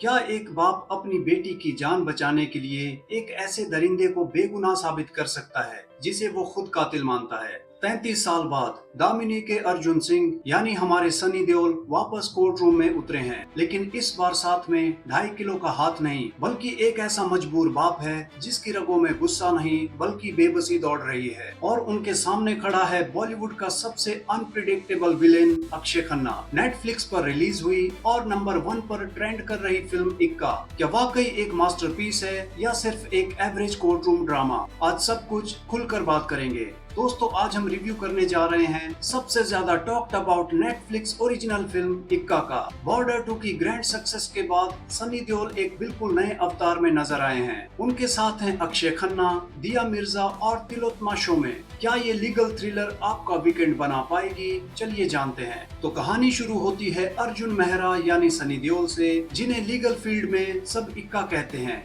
क्या एक बाप अपनी बेटी की जान बचाने के लिए एक ऐसे दरिंदे को बेगुनाह साबित कर सकता है जिसे वो खुद कातिल मानता है? 33 साल बाद दामिनी के अर्जुन सिंह यानी हमारे सनी देओल वापस कोर्ट रूम में उतरे हैं, लेकिन इस बार साथ में 2.5 किलो का हाथ नहीं बल्कि एक ऐसा मजबूर बाप है जिसकी रगों में गुस्सा नहीं बल्कि बेबसी दौड़ रही है। और उनके सामने खड़ा है बॉलीवुड का सबसे unpredictable villain Akshay Khanna. Netflix पर रिलीज हुई और नंबर 1 पर ट्रेंड कर रही फिल्म इक्का क्या वाकई एक मास्टरपीस है या सिर्फ एक एवरेज कोर्ट रूम ड्रामा? आज सब कुछ खुलकर बात करेंगे। दोस्तों, आज हम रिव्यू करने जा रहे हैं सबसे ज्यादा talked about Netflix original film इक्का का। बॉर्डर 2 की ग्रैंड सक्सेस के बाद सनी देओल एक बिल्कुल नए अवतार में नजर आए हैं। उनके साथ हैं अक्षय खन्ना, दिया मिर्जा और तिलोत्तमा शोमे। क्या ये लीगल थ्रिलर आपका वीकेंड बना पाएगी? चलिए जानते हैं। तो कहानी शुरू होती है अर्जुन मेहरा यानी सनी देओल से, जिन्हें लीगल फील्ड में सब इक्का कहते हैं।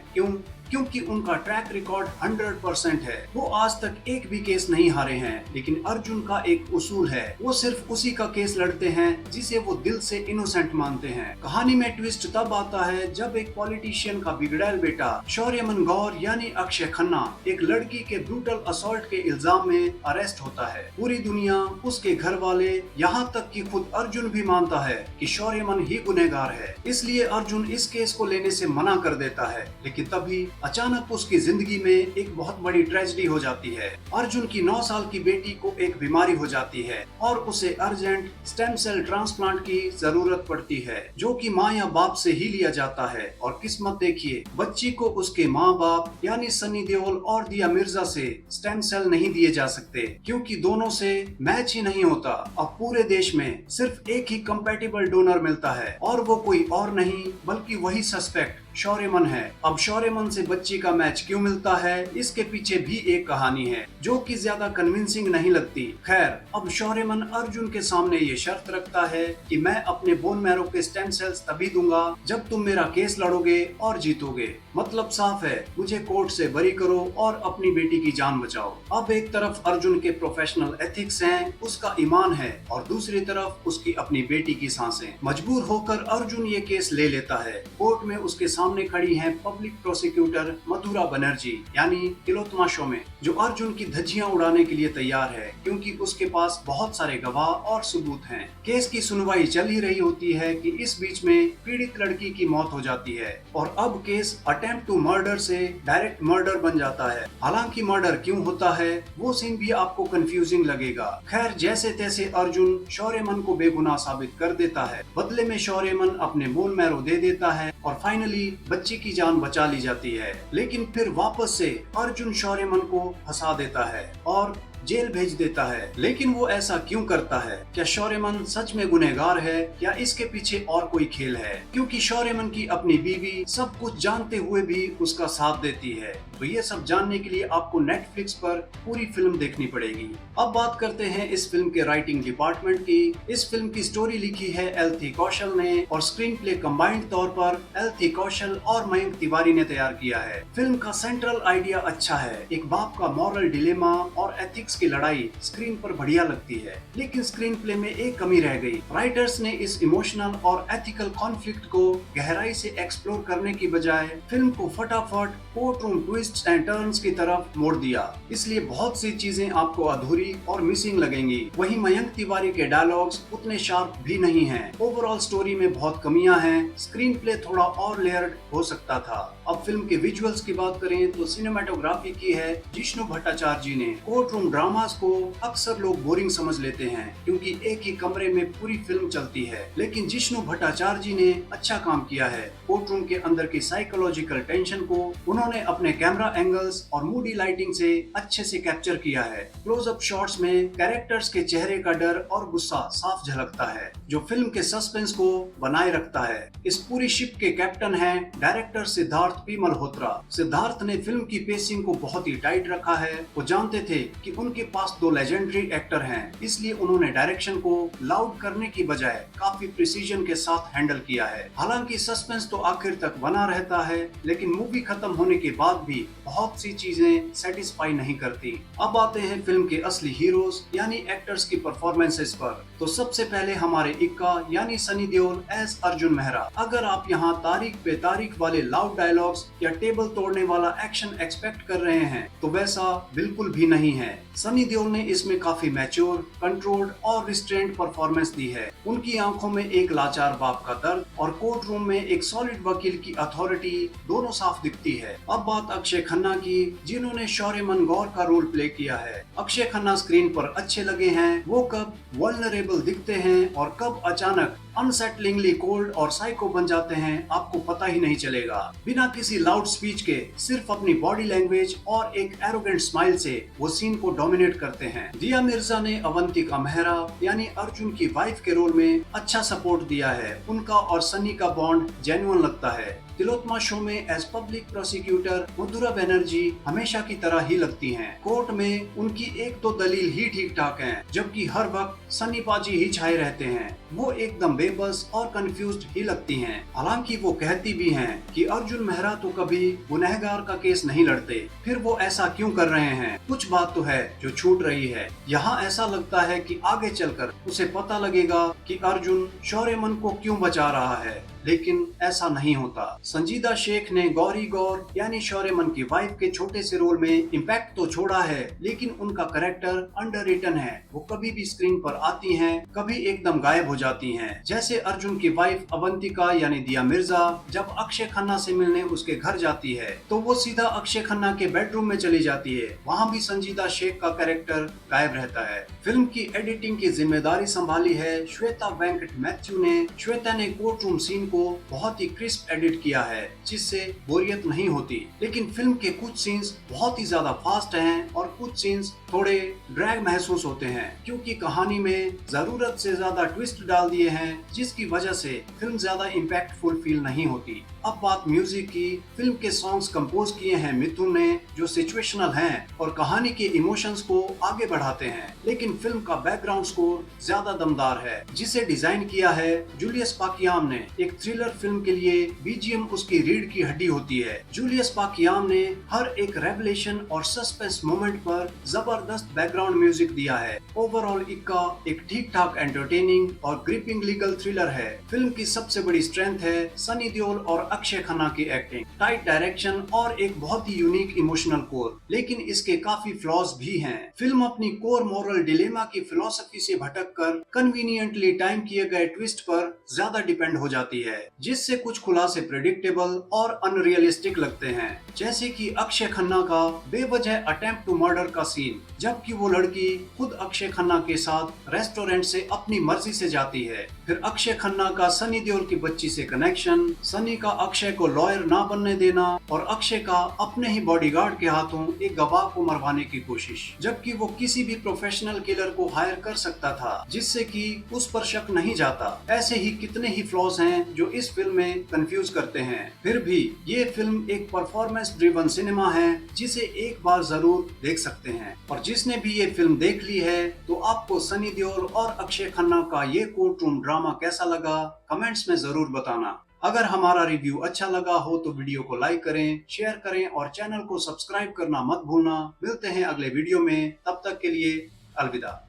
क्योंकि उनका ट्रैक रिकॉर्ड 100% है। वो आज तक एक भी केस नहीं हारे हैं। लेकिन अर्जुन का एक उसूल है, वो सिर्फ उसी का केस लड़ते हैं जिसे वो दिल से इनोसेंट मानते हैं। कहानी में ट्विस्ट तब आता है जब एक पॉलिटिशियन का बिगड़ैल बेटा शौर्यमन गौर यानी अक्षय खन्ना एक लड़की के ब्रूटल असॉल्ट के इल्जाम में अरेस्ट होता है। पूरी दुनिया, उसके घर वाले, यहाँ तक कि खुद अर्जुन भी मानता है कि शौर्यमन ही गुनहगार है। इसलिए अर्जुन इस केस को लेने से मना कर देता है। लेकिन तभी अचानक उसकी जिंदगी में एक बहुत बड़ी ट्रेजेडी हो जाती है। अर्जुन की 9 साल की बेटी को एक बीमारी हो जाती है और उसे अर्जेंट स्टेम सेल ट्रांसप्लांट की जरूरत पड़ती है, जो कि माँ या बाप से ही लिया जाता है। और किस्मत देखिए, बच्ची को उसके माँ बाप यानी सनी देओल और दिया मिर्जा से स्टेम सेल नहीं दिए जा सकते, क्योंकि दोनों से मैच ही नहीं होता। अब पूरे देश में सिर्फ एक ही कंपैटिबल डोनर मिलता है और वो कोई और नहीं बल्कि वही सस्पेक्ट शौर्यमन है। अब शौर्यमन से बच्ची का मैच क्यों मिलता है, इसके पीछे भी एक कहानी है जो कि ज्यादा कन्विंसिंग नहीं लगती। खैर, अब शौर्यमन अर्जुन के सामने ये शर्त रखता है कि मैं अपने बोन मैरो के स्टेम सेल्स तभी दूंगा जब तुम मेरा केस लड़ोगे और जीतोगे। मतलब साफ है, मुझे कोर्ट से बरी करो और अपनी बेटी की जान बचाओ। अब एक तरफ अर्जुन के प्रोफेशनल एथिक्स हैं, उसका ईमान है, और दूसरी तरफ उसकी अपनी बेटी की सांसें। मजबूर होकर अर्जुन ये केस ले लेता है। कोर्ट में उसके सामने खड़ी हैं पब्लिक प्रोसिक्यूटर मधुरा बनर्जी यानी तिलोत्तमा शोमे, जो अर्जुन की धज्जियां उड़ाने के लिए तैयार है क्योंकि उसके पास बहुत सारे गवाह और सबूत हैं। केस की सुनवाई चल ही रही होती है कि इस बीच में पीड़ित लड़की की मौत हो जाती है और अब केस अटेम्प्ट टू मर्डर से डायरेक्ट मर्डर बन जाता है। हालांकि मर्डर क्यों होता है वो सीन भी आपको कंफ्यूजिंग लगेगा। खैर, जैसे तैसे अर्जुन शौर्यमन को बेगुनाह साबित कर देता है। बदले में शौर्यमन अपने बोन मैरो दे देता है और फाइनली बच्ची की जान बचा ली जाती है। लेकिन फिर वापस से अर्जुन शौर्यमन को फंसा देता है और जेल भेज देता है। लेकिन वो ऐसा क्यों करता है? क्या शौर्यमन सच में गुनहगार है या इसके पीछे और कोई खेल है? क्योंकि शौर्यमन की अपनी बीवी सब कुछ जानते हुए भी उसका साथ देती है। तो ये सब जानने के लिए आपको नेटफ्लिक्स पर पूरी फिल्म देखनी पड़ेगी। अब बात करते हैं इस फिल्म के राइटिंग डिपार्टमेंट की। इस फिल्म की स्टोरी लिखी है एल.टी. कौशल ने और स्क्रीन प्ले कंबाइंड तौर पर एल.टी. कौशल और मयंक तिवारी ने तैयार किया है। फिल्म का सेंट्रल आइडिया अच्छा है। एक बाप का मॉरल डिलेमा और एथिक्स की लड़ाई स्क्रीन पर बढ़िया लगती है, लेकिन स्क्रीन प्ले में एक कमी रह गई। राइटर्स ने इस इमोशनल और एथिकल कॉन्फ्लिक्ट को गहराई से एक्सप्लोर करने की बजाय फिल्म को फटाफट court room twists and turns की तरफ मोड़ दिया। इसलिए बहुत सी चीजें आपको अधूरी और मिसिंग लगेंगी। वहीं मयंक तिवारी के डायलॉग्स उतने शार्प भी नहीं हैं। ओवरऑल स्टोरी में बहुत कमियां हैं। स्क्रीन प्ले थोड़ा और लेयर्ड हो सकता था। अब फिल्म के विजुअल्स की बात करें तो सिनेमेटोग्राफी की है जिष्णु भट्टाचार्य जी ने। कोर्ट रूम ड्रामास को अक्सर लोग बोरिंग समझ लेते हैं क्योंकि एक ही कमरे में पूरी फिल्म चलती है, लेकिन जिष्णु भट्टाचार्य जी ने अच्छा काम किया है। कोर्ट रूम के अंदर की साइकोलॉजिकल टेंशन को उन्होंने अपने कैमरा एंगल्स और मूडी लाइटिंग से अच्छे से कैप्चर किया है। क्लोजअप शॉट्स में कैरेक्टर्स के चेहरे का डर और गुस्सा साफ झलकता है, जो फिल्म के सस्पेंस को बनाए रखता है। इस पूरी शिप के कैप्टन हैं डायरेक्टर सिद्धार्थ पी मल्होत्रा। सिद्धार्थ ने फिल्म की पेसिंग को बहुत ही टाइट रखा है। वो जानते थे कि उनके पास 2 लेजेंडरी एक्टर हैं, इसलिए उन्होंने डायरेक्शन को लाउड करने की बजाय काफी प्रिसीजन के साथ हैंडल किया है। हालांकि सस्पेंस तो आखिर तक बना रहता है, लेकिन मूवी खत्म होने के बाद भी बहुत सी चीजें सेटिस्फाई नहीं करती। अब आते हैं फिल्म के असली हीरोज यानी एक्टर्स की परफॉर्मेंसेस पर। तो सबसे पहले हमारे इक्का यानी सनी देओल एज अर्जुन मेहरा। अगर आप यहाँ तारीख पे तारीख वाले लाउड डायलॉग्स या टेबल तोड़ने वाला एक्शन एक्सपेक्ट कर रहे हैं तो वैसा बिल्कुल भी नहीं है। सनी देओल ने इसमें काफी मैच्योर, कंट्रोल्ड और रिस्ट्रेंट परफॉर्मेंस दी है। उनकी आंखों में एक लाचार बाप का दर्द और कोर्ट रूम में एक सॉलिड वकील की अथॉरिटी दोनों साफ दिखती है। अब बात अक्षय खन्ना की, जिन्होंने शौर्यमन गौर का रोल प्ले किया है। अक्षय खन्ना स्क्रीन पर अच्छे लगे हैं, वो कब वल्नरेबल दिखते हैं और कब अचानक अनसेटलिंगली कोल्ड और साइको बन जाते हैं आपको पता ही नहीं चलेगा। बिना किसी लाउड स्पीच के सिर्फ अपनी बॉडी लैंग्वेज और एक एरोगेंट स्माइल से वो सीन को डोमिनेट करते हैं। दिया मिर्जा ने अवंतिका मेहरा यानी अर्जुन की वाइफ के रोल में अच्छा सपोर्ट दिया है। उनका और सनी का बॉन्ड जेन्युइन लगता है। तिलोत्तमा शो में एज पब्लिक प्रोसिक्यूटर मधुरा बनर्जी हमेशा की तरह ही लगती हैं। कोर्ट में उनकी एक दो दलील ही ठीक ठाक हैं, जबकि हर वक्त सन्नी पाजी ही छाए रहते हैं। वो एकदम बेबस और कंफ्यूज्ड ही लगती हैं। हालांकि वो कहती भी हैं कि अर्जुन मेहरा तो कभी गुनहगार का केस नहीं लड़ते, फिर वो ऐसा क्यों कर रहे हैं? कुछ बात तो है जो छूट रही है। यहाँ ऐसा लगता है कि आगे चलकर उसे पता लगेगा कि अर्जुन शौर्यमन को क्यों बचा रहा है, लेकिन ऐसा नहीं होता। संजीदा शेख ने गौरी गौर यानी शौर्यमन की वाइफ के छोटे से रोल में इम्पैक्ट तो छोड़ा है, लेकिन उनका कैरेक्टर अंडररिटन है। वो कभी भी स्क्रीन पर आती हैं, कभी एकदम गायब हो जाती हैं। जैसे अर्जुन की वाइफ अवंतिका यानी दिया मिर्जा जब अक्षय खन्ना से मिलने उसके घर जाती है तो वो सीधा अक्षय खन्ना के बेडरूम में चली जाती है। वहाँ भी संजीदा शेख का कैरेक्टर गायब रहता है। फिल्म की एडिटिंग की जिम्मेदारी संभाली है श्वेता वेंकट मैथ्यू ने। श्वेता ने कोर्ट रूम सीन को बहुत ही क्रिस्प एडिट किया है, जिससे बोरियत नहीं होती। लेकिन फिल्म के कुछ सीन्स बहुत ही ज्यादा फास्ट हैं और कुछ सीन्स थोड़े ड्रैग महसूस होते हैं, क्योंकि कहानी में जरूरत से ज्यादा ट्विस्ट डाल दिए हैं, जिसकी वजह से फिल्म ज्यादा इम्पैक्टफुल फील नहीं होती। अब बात म्यूजिक की। फिल्म के सॉन्ग्स कंपोज किए हैं मिथुन ने, जो सिचुएशनल हैं और कहानी के इमोशंस को आगे बढ़ाते हैं। लेकिन फिल्म का बैकग्राउंड स्कोर ज्यादा दमदार है, जिसे डिजाइन किया है जूलियस पाकियाम ने। एक थ्रिलर फिल्म के लिए बीजीएम उसकी रीढ़ की हड्डी होती है। जूलियस पाकियाम ने हर एक रेवलेशन और सस्पेंस मोमेंट पर जबरदस्त बैकग्राउंड म्यूजिक दिया है। ओवरऑल इक्का एक ठीक ठाक एंटरटेनिंग और ग्रिपिंग लीगल थ्रिलर है। फिल्म की सबसे बड़ी स्ट्रेंथ है सनी देओल और अक्षय खन्ना की एक्टिंग, टाइट डायरेक्शन और एक बहुत ही यूनिक इमोशनल कोर। लेकिन इसके काफी फ्लॉज भी हैं। फिल्म अपनी कोर मॉरल डिलेमा की फिलॉसफी से भटककर कन्वीनियंटली टाइम किए गए ट्विस्ट पर ज्यादा डिपेंड हो जाती है, जिससे कुछ खुलासे प्रेडिक्टेबल और अनरियलिस्टिक लगते हैं। जैसे कि अक्षय खन्ना का बेवजह अटेम्प्ट टू मर्डर का सीन, जबकि वो लड़की खुद अक्षय खन्ना के साथ रेस्टोरेंट से अपनी मर्जी से जाती है। फिर अक्षय खन्ना का सनी देओल की बच्ची से कनेक्शन, सनी का अक्षय को लॉयर ना बनने देना और अक्षय का अपने ही बॉडीगार्ड के हाथों एक गवाह को मरवाने की कोशिश, जबकि वो किसी भी प्रोफेशनल किलर को हायर कर सकता था, जिससे कि उस पर शक नहीं जाता। ऐसे ही कितने ही फ्लॉज हैं जो इस फिल्म में कंफ्यूज करते हैं। फिर भी ये फिल्म एक परफॉर्मेंस ड्रिवन सिनेमा है, जिसे एक बार जरूर देख सकते हैं। और जिसने भी ये फिल्म देख ली है तो आपको सनी देओल और अक्षय खन्ना का ये कोर्ट रूम ड्रामा कैसा लगा, कमेंट्स में जरूर बताना। अगर हमारा रिव्यू अच्छा लगा हो तो वीडियो को लाइक करें, शेयर करें और चैनल को सब्सक्राइब करना मत भूलना। मिलते हैं अगले वीडियो में, तब तक के लिए अलविदा।